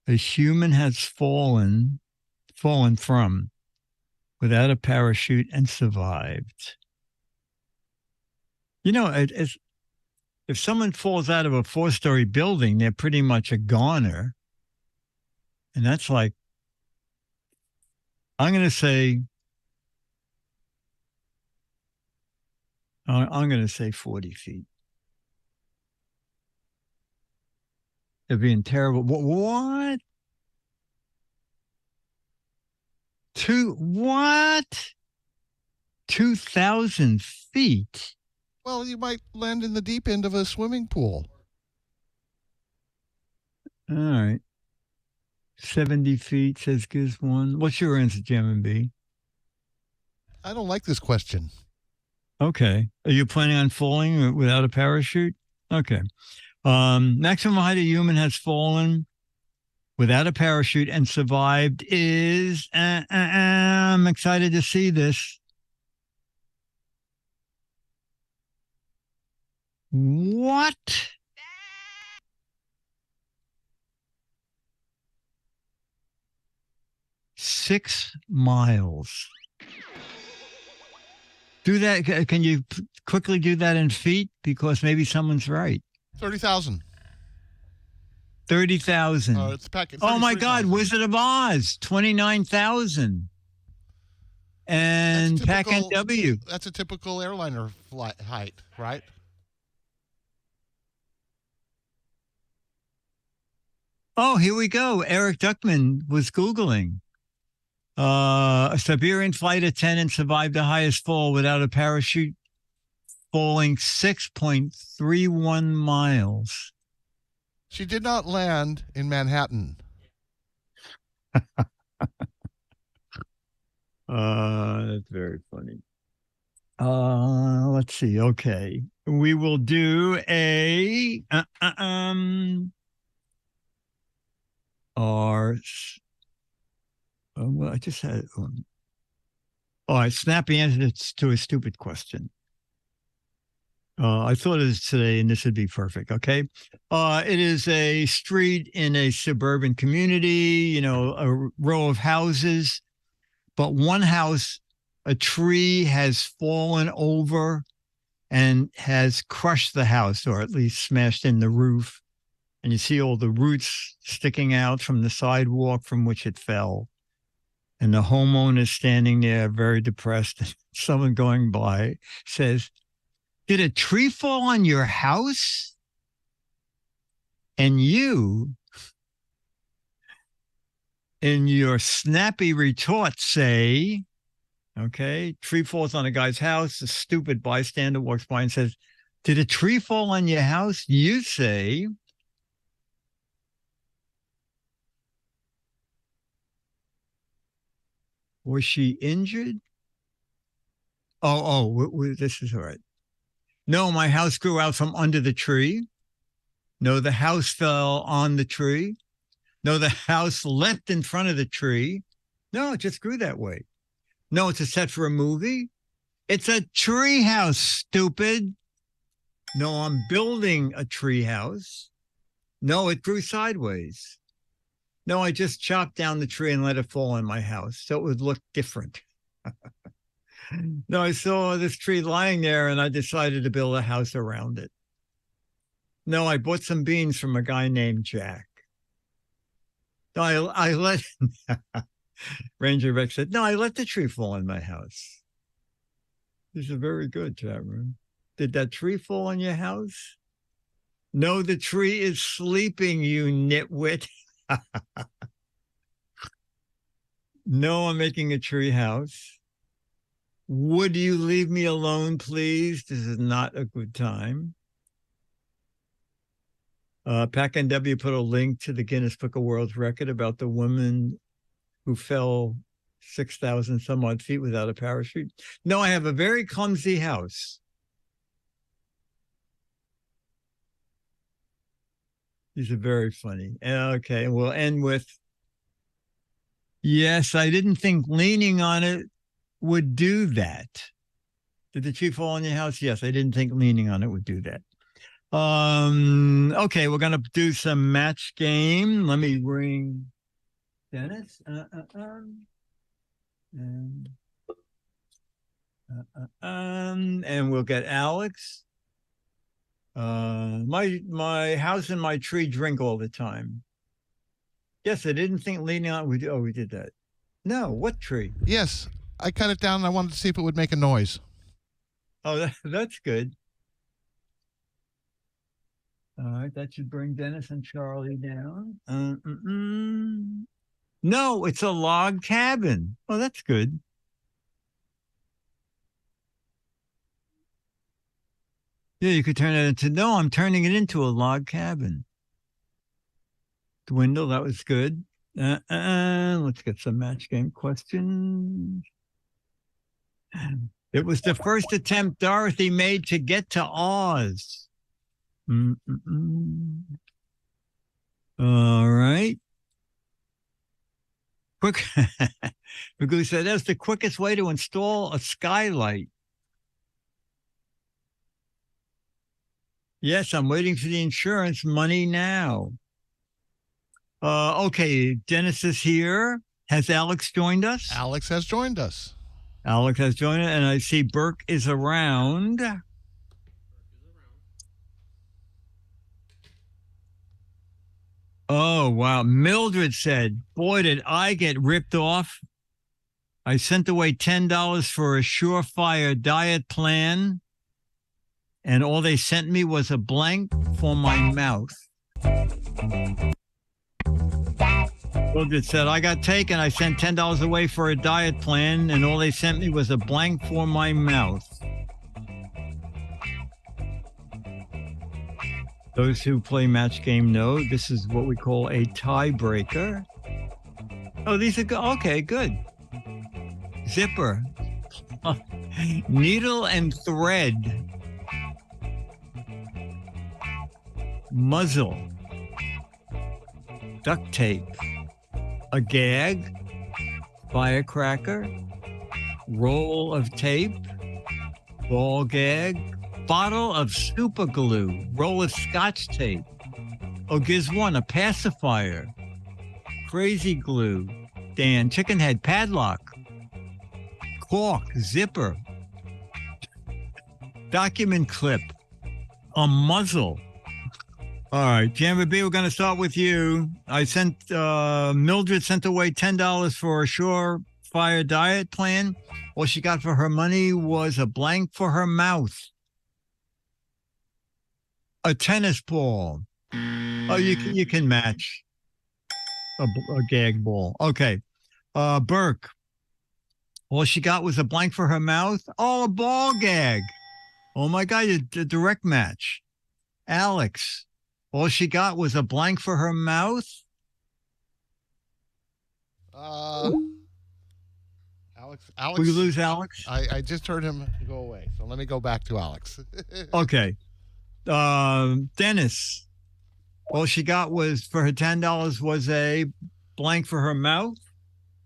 a human has fallen from without a parachute and survived? You know, if someone falls out of a 4-story building, they're pretty much a goner. And that's like, I'm going to say 40 feet. They're being terrible. What? What? 2,000 feet? Well, you might land in the deep end of a swimming pool. All right. 70 feet, says Giz one. What's your answer, Jim B? I don't like this question. Okay. Are you planning on falling without a parachute? Okay. Maximum height a human has fallen without a parachute and survived is, I'm excited to see this. What? Six miles. Do that. Can you quickly do that in feet? Because maybe someone's right. 30,000. 30,000. It's packet. Oh my God, Wizard of Oz, 29,000. And Pack NW. That's a typical airliner flight height, right? Oh, here we go. Eric Duckman was Googling. A Siberian flight attendant survived the highest fall without a parachute, falling 6.31 miles. She did not land in Manhattan. That's very funny. Let's see. Okay. We will do a well, I just had all right, snappy answer to a stupid question. I thought of this today, and this would be perfect. Okay. It is a street in a suburban community, you know, a row of houses, but one house, a tree has fallen over and has crushed the house, or at least smashed in the roof. And you see all the roots sticking out from the sidewalk from which it fell. And the homeowner is standing there very depressed. Someone going by says, "Did a tree fall on your house?" And you, in your snappy retort, say, okay, tree falls on a guy's house. A stupid bystander walks by and says, "Did a tree fall on your house?" You say, "Was she injured?" This is all right. "No, my house grew out from under the tree." "No, the house fell on the tree." "No, the house leapt in front of the tree." "No, it just grew that way." "No, it's a set for a movie." "It's a tree house, stupid." "No, I'm building a tree house." "No, it grew sideways." "No, I just chopped down the tree and let it fall on my house so it would look different." "No, I saw this tree lying there and I decided to build a house around it." "No, I bought some beans from a guy named Jack." No, I let Ranger Rex said, no, I let the tree fall in my house. This is very good, chat room. Did that tree fall in your house? No, the tree is sleeping, you nitwit. No, I'm making a tree house. Would you leave me alone, please? This is not a good time. Pac NW put a link to the Guinness Book of World Record about the woman who fell 6,000 some odd feet without a parachute. No, I have a very clumsy house. These are very funny. Okay, we'll end with, yes, I didn't think leaning on it would do that. Did the tree fall on your house? Yes, I didn't think leaning on it would do that. Okay, we're gonna do some match game. Let me ring Dennis. And we'll get Alex. My house and my tree drink all the time. Yes, I didn't think leaning on we did that. No, what tree? Yes, I cut it down and I wanted to see if it would make a noise. Oh, that's good. All right, that should bring Dennis and Charlie down. No, it's a log cabin. Oh, that's good. Yeah, you could turn it into, no, I'm turning it into a log cabin. Dwindle, that was good. Let's get some match game questions. It was the first attempt Dorothy made to get to Oz. All right. Quick. Magoo said that's the quickest way to install a skylight. Yes, I'm waiting for the insurance money now. Okay, Dennis is here. Has Alex joined us? Alex has joined us. Alex has joined us, and I see Burke is around. Oh, wow. Mildred said, boy, did I get ripped off. I sent away $10 for a surefire diet plan, and all they sent me was a blank for my mouth. Mildred said, I got taken. I sent $10 away for a diet plan, and all they sent me was a blank for my mouth. Those who play match game know this is what we call a tiebreaker. Oh, these are good. Okay, good. Zipper. Needle and thread. Muzzle. Duct tape. A gag. Firecracker. Roll of tape. Ball gag. Bottle of super glue, roll of scotch tape. Oh, Giz one, a pacifier. Crazy glue. Dan, chicken head, padlock. Cork, zipper. Document clip. A muzzle. All right, Jammer B, we're going to start with you. I sent, Mildred sent away $10 for a surefire diet plan. All she got for her money was a blank for her mouth. A tennis ball. Oh, you can match a gag ball. Okay. Burke. All she got was a blank for her mouth. Oh, a ball gag. Oh my God, a direct match. Alex. All she got was a blank for her mouth. Alex. We lose Alex? I just heard him go away. So let me go back to Alex. Okay. Dennis, all she got was for her $10 was a blank for her mouth.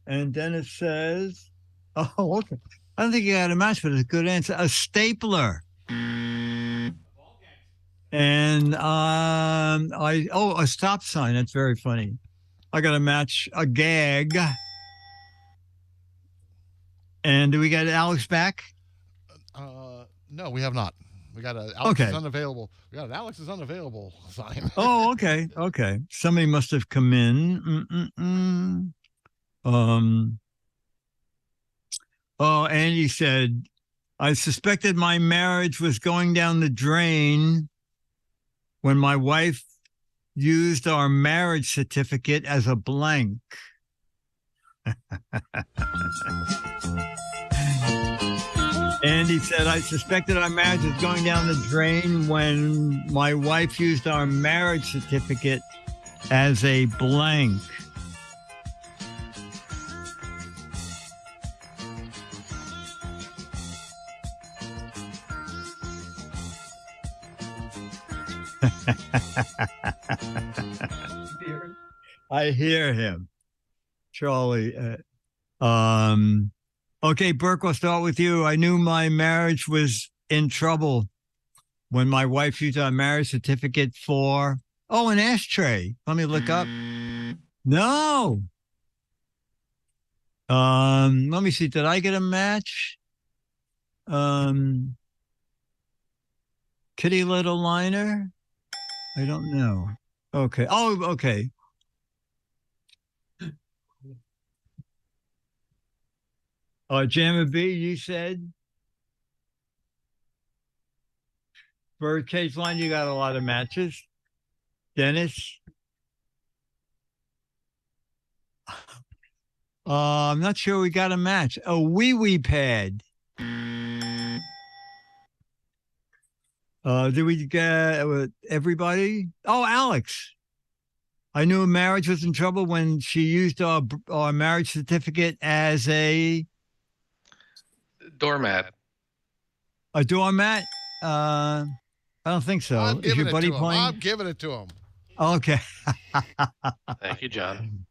And Dennis says, oh, okay. I don't think you got a match, but it's a good answer. A stapler. And a stop sign. That's very funny. I got a match, a gag. And do we get Alex back? No, we have not. We got a Alex Okay. is unavailable. We got an Alex is unavailable sign. Oh, okay. Okay. Somebody must have come in. Oh, Andy said, I suspected my marriage was going down the drain when my wife used our marriage certificate as a blank. Andy said, I suspected our marriage was going down the drain when my wife used our marriage certificate as a blank. I hear him, Charlie. Okay, Burke, I'll start with you. I knew my marriage was in trouble when my wife used our marriage certificate for, an ashtray. Let me look up. No. Let me see. Did I get a match? Kitty Little Liner? I don't know. Okay. Oh, okay. Jammer B, you said? Birdcage Line, you got a lot of matches. Dennis? I'm not sure we got a match. A wee pad. Did we get everybody? Oh, Alex. I knew marriage was in trouble when she used our marriage certificate as a doormat. A doormat? I don't think so. I'm Is giving your it buddy to him. playing? I'm giving it to him. Okay. Thank you, John.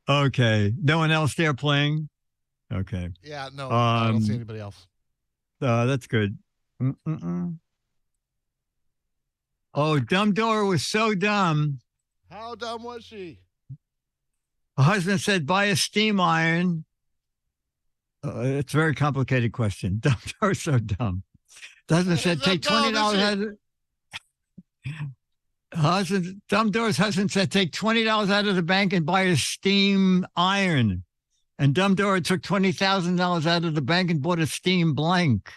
Okay. No one else there playing? Okay. Yeah, no, I don't see anybody else. That's good. Oh, Dumb Dora was so dumb. How dumb was she? Her husband said, buy a steam iron. It's a very complicated question. Dumb Dora's so dumb. The husband said, take $20 out of Dumb Dora's husband said, take $20 out of the bank and buy a steam iron. And Dumb Dora took $20,000 out of the bank and bought a steam blank.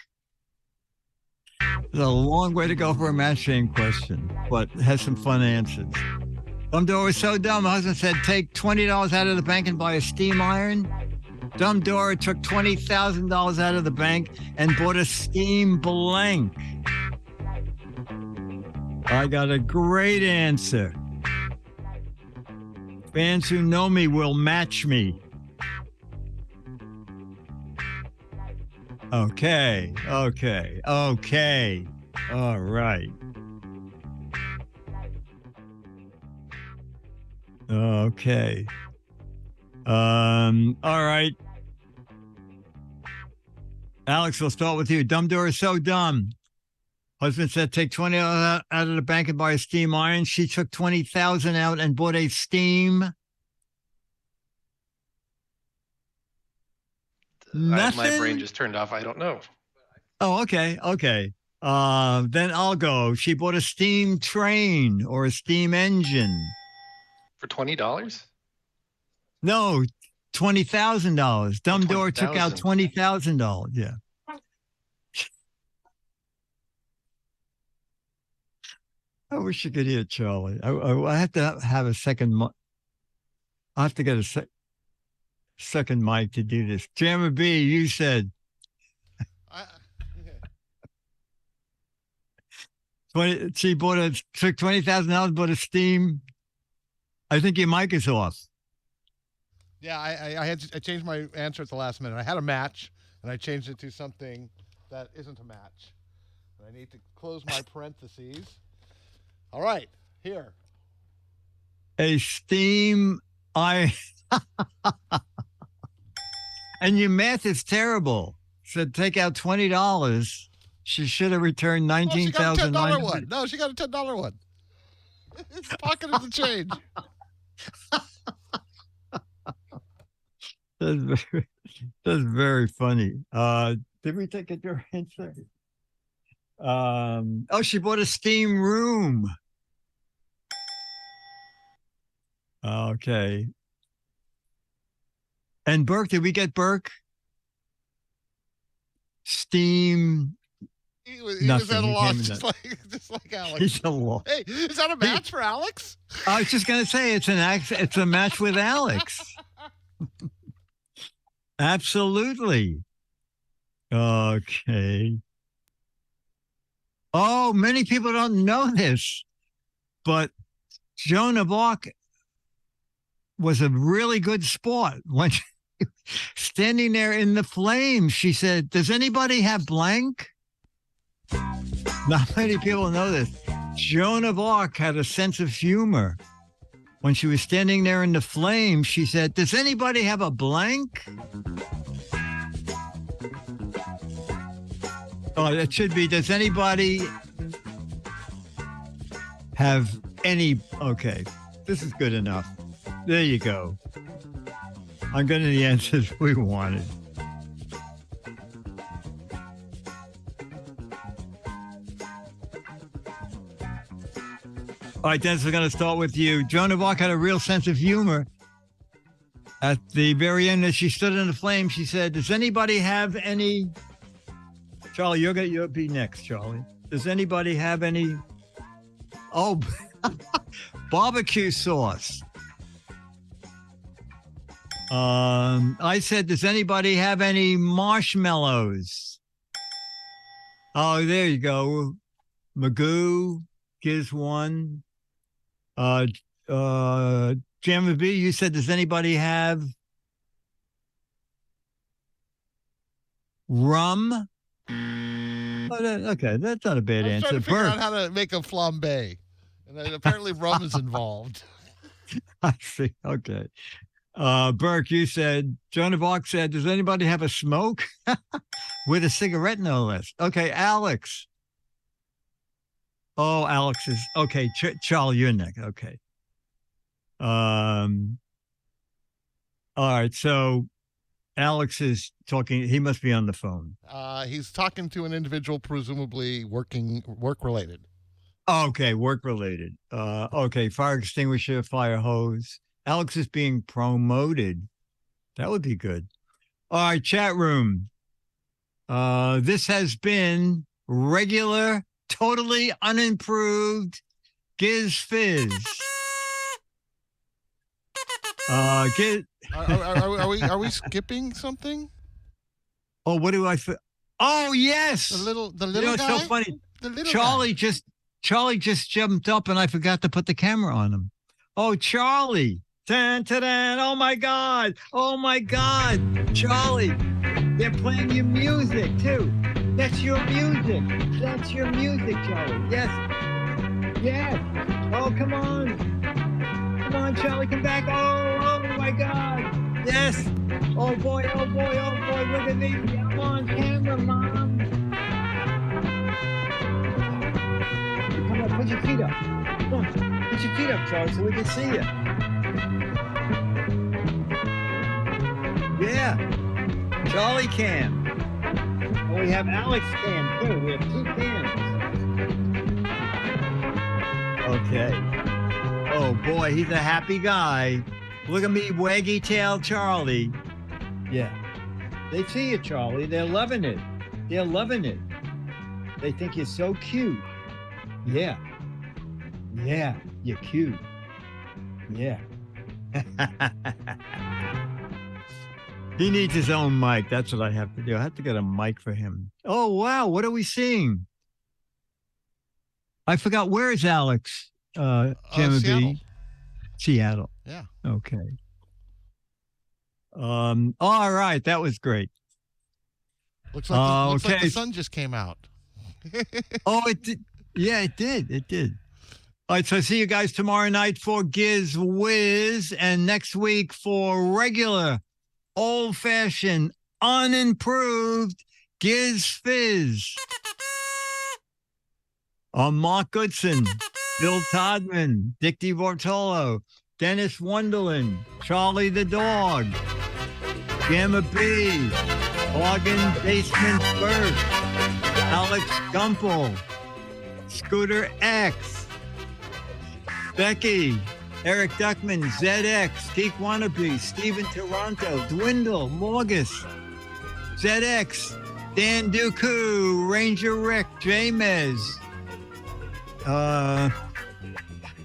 It's a long way to go for a match game question, but it has some fun answers. Dumb Dora was so dumb. Her husband said, take $20 out of the bank and buy a steam iron. Dumb Dora took $20,000 out of the bank and bought a steam blank. I got a great answer. Fans who know me will match me. Okay. All right. Okay. All right. Alex, we'll start with you. Dumb Dora is so dumb. Husband said, take $20 out of the bank and buy a steam iron. She took $20,000 out and bought a steam. Nothing? My brain just turned off. I don't know. Oh, okay. Then I'll go. She bought a steam train or a steam engine. For $20? No, $20,000. Dumb Dora took out $20,000. Yeah. I wish you could hear Charlie. I have to have a second. I have to get a second mic to do this. Jammer B, you said. She took $20,000, bought a steam. I think your mic is off. Yeah, I changed my answer at the last minute. I had a match, and I changed it to something that isn't a match. And I need to close my parentheses. All right, here. A steam iron. And your math is terrible. Said take out $20. She should have returned $19,000. She got a $10 one. No, she got a $10 one. It's pocketed the change. That's very funny. Did we take a your answer? Oh, she bought a steam room. Okay. And Burke, did we get Burke? Steam. He was Nothing. at a He loss, came in just like Alex. He's a lot. Hey, is that a match for Alex? I was just gonna say it's a match with Alex. Absolutely. Okay. Oh, many people don't know this, but Joan of Arc was a really good sport. When she, standing there in the flames, she said, "Does anybody have blank?" Not many people know this. Joan of Arc had a sense of humor. When she was standing there in the flames, she said, "Does anybody have a blank?" Oh, it should be, "Does anybody have any?" Okay, this is good enough. There you go. I'm getting the answers we wanted. All right, Dennis, we're going to start with you. Joan of Arc had a real sense of humor. At the very end, as she stood in the flame, she said, "Does anybody have any?" Charlie, you'll be next, Charlie. Does anybody have any? Oh, barbecue sauce. I said, "Does anybody have any marshmallows?" Oh, there you go. Magoo, Giz one. Jamma B, you said, "Does anybody have rum?" Oh, okay, that's not a bad I was answer. trying to figure Burke, out how to make a flambe, and then apparently rum is involved. I see. Okay. Burke, you said, Joan of Arc said, "Does anybody have a smoke?" With a cigarette, no less. Okay, Alex. Oh, Alex is okay. Charlie, you're next. Okay. All right. So Alex is talking. He must be on the phone. He's talking to an individual, presumably work related. Okay, work related. Okay, fire extinguisher, fire hose. Alex is being promoted. That would be good. All right, chat room. This has been regular, totally unimproved Giz Fiz. Are we skipping something? Oh, what do I? Oh, yes. The little You know, it's guy. so funny. The little Charlie guy. just jumped up and I forgot to put the camera on him. Oh, Charlie. Tan, ta-dan. Oh my God. Oh my God. Charlie. They're playing your music too. That's your music. That's your music, Charlie. Yes. Yes. Oh, come on. Come on, Charlie, come back. Oh my God. Yes. Oh boy, oh boy, oh boy. Look at me. I'm on camera, Mom. Come on, put your feet up. Come on, put your feet up, Charlie, so we can see you. Yeah. Charlie cam. And we have Alex cam too. We have 2 cams. Okay. Oh boy, he's a happy guy. Look at me, waggy tail Charlie. Yeah. They see you, Charlie. They're loving it. They're loving it. They think you're so cute. Yeah. Yeah, you're cute. Yeah. He needs his own mic. That's what I have to do. I have to get a mic for him. Oh, wow. What are we seeing? I forgot. Where is Alex? Gemma Seattle. B. Seattle. Yeah. Okay. All right. That was great. Looks like okay. the sun just came out. Oh, it did. Yeah, it did. It did. All right. So see you guys tomorrow night for Giz Wiz and next week for regular, old-fashioned, unimproved Giz Fiz. Mark Goodson, Bill Todman, Dick DeBartolo, Dennis Wonderland, Charlie the Dog, Gamma B, Organ Basement Bird, Alex Gumpel, Scooter X, Becky, Eric Duckman, ZX, Geek Wannabe, Steven Toronto, Dwindle, Morgus, ZX, Dan Dooku, Ranger Rick, Jamez,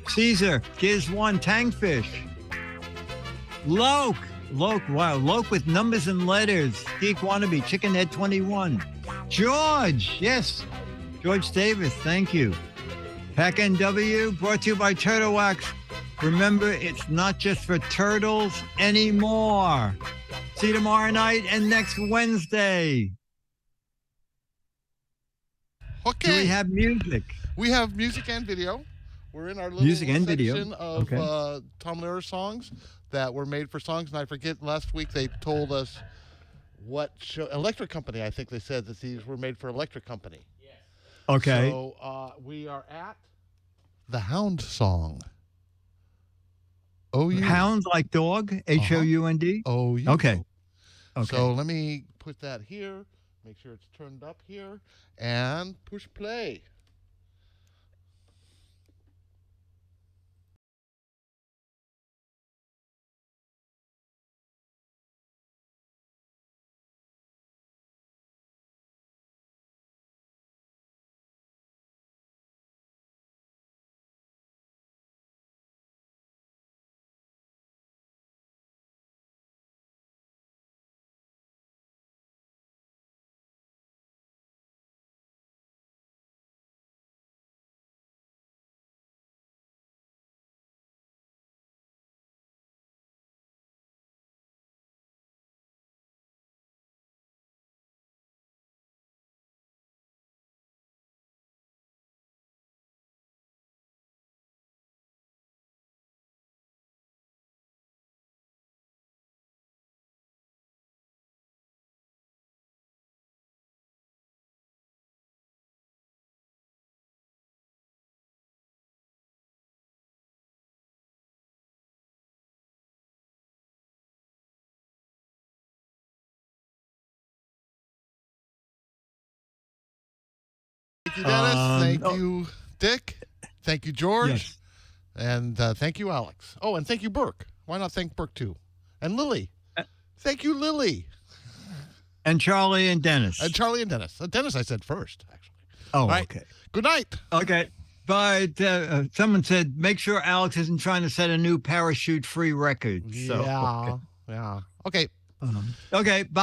Caesar, Giz1, Tangfish, Loke, wow, Loke with numbers and letters, Geek Wannabe, Chickenhead 21, George, yes, George Davis, thank you. Pack NW, brought to you by Turtle Wax. Remember, it's not just for turtles anymore. See you tomorrow night and next Wednesday. Okay. Do we have music? We have music and video. We're in our little Music and video. section of Tom Lehrer songs that were made for songs. And I forget, last week they told us what show, Electric Company, I think they said that these were made for Electric Company. Yes. Okay. So we are at the Hound song. O-U. Hound like dog, Hound? O-U. Okay. So let me put that here, make sure it's turned up here, and push play. Thank you, Dennis. Thank you, Dick. Thank you, George. Yes. And thank you, Alex. Oh, and thank you, Burke. Why not thank Burke, too? And Lily. Thank you, Lily. And Charlie and Dennis. And Charlie and Dennis. Dennis I said first, actually. Oh, All right. okay. Good night. Okay. But someone said, make sure Alex isn't trying to set a new parachute-free record. So, Yeah. Okay. okay, bye.